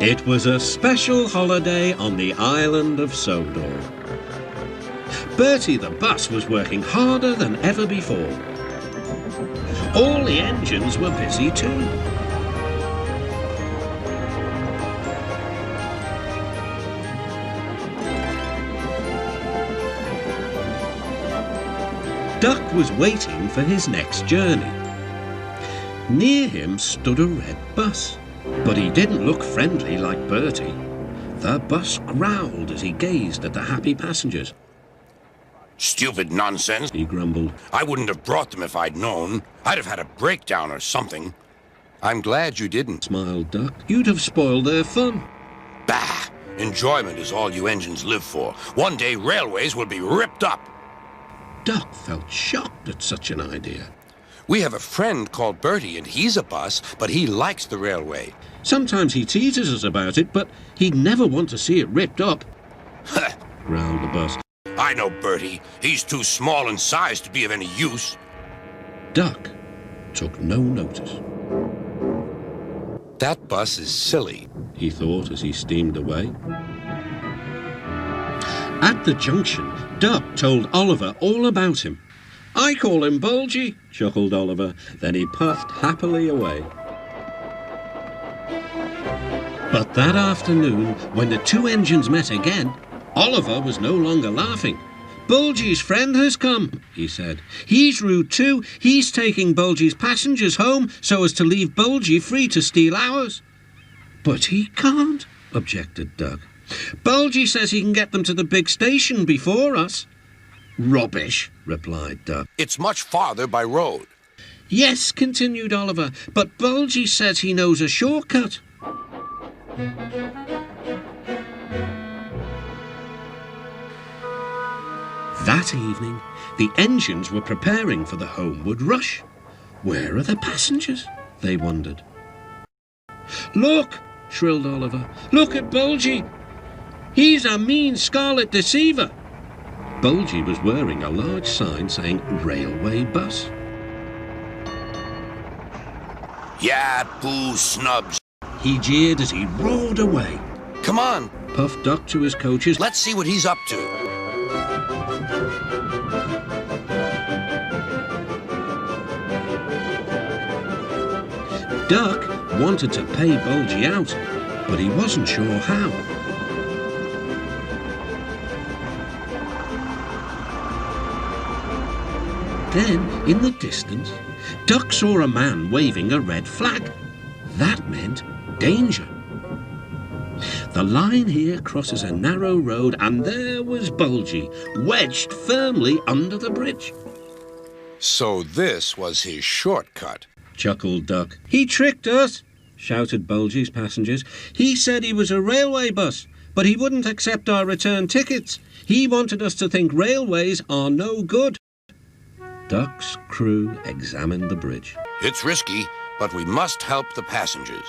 It was a special holiday on the island of Sodor. Bertie the bus was working harder than ever before. All the engines were busy too. Duck was waiting for his next journey. Near him stood a red bus, but he didn't look friendly like Bertie. The bus growled as he gazed at the happy passengers. Stupid nonsense, he grumbled. I wouldn't have brought them if I'd known. I'd have had a breakdown or something. I'm glad you didn't, smiled Duck. You'd have spoiled their fun. Bah! Enjoyment is all you engines live for. One day railways will be ripped up. Duck felt shocked at such an idea. We have a friend called Bertie, and he's a bus, but he likes the railway. Sometimes he teases us about it, but he'd never want to see it ripped up, growled the bus. I know Bertie. He's too small in size to be of any use. Duck took no notice. That bus is silly, he thought as he steamed away. At the junction, Duck told Oliver all about him. I call him Bulgy, chuckled Oliver. Then he puffed happily away. But that afternoon, when the two engines met again, Oliver was no longer laughing. Bulgy's friend has come, he said. He's rude too. He's taking Bulgy's passengers home so as to leave Bulgy free to steal ours. But he can't, objected Duck. Bulgy says he can get them to the big station before us. Rubbish, replied Duck. It's much farther by road. Yes, continued Oliver, but Bulgy says he knows a shortcut. That evening, the engines were preparing for the homeward rush. Where are the passengers? They wondered. Look, shrilled Oliver. Look at Bulgy. He's a mean scarlet deceiver. Bulgy was wearing a large sign saying Railway Bus. Yeah, boo snubs, he jeered as he roared away. Come on, puffed Duck to his coaches. Let's see what he's up to. Duck wanted to pay Bulgy out, but he wasn't sure how. Then, in the distance, Duck saw a man waving a red flag. That meant danger. The line here crosses a narrow road, and there was Bulgy, wedged firmly under the bridge. So this was his shortcut, chuckled Duck. He tricked us, shouted Bulgy's passengers. He said he was a railway bus, but he wouldn't accept our return tickets. He wanted us to think railways are no good. Duck's crew examined the bridge. It's risky, but we must help the passengers.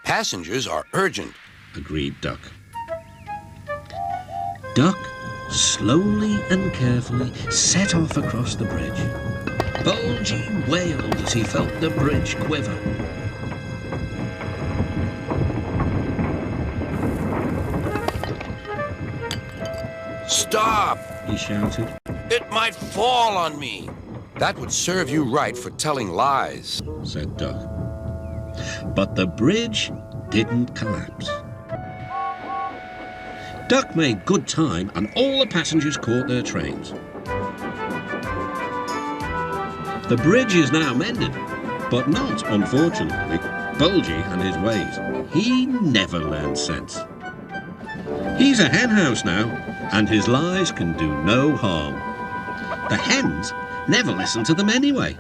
Passengers are urgent, agreed Duck. Duck slowly and carefully set off across the bridge. Bulgy wailed as he felt the bridge quiver. Stop! He shouted. It might fall on me. That would serve you right for telling lies, said Duck. But the bridge didn't collapse. Duck made good time, and all the passengers caught their trains. The bridge is now mended, but not, unfortunately, Bulgy and his ways. He never learned sense. He's a hen house now, and his lies can do no harm. The hens never listen to them anyway.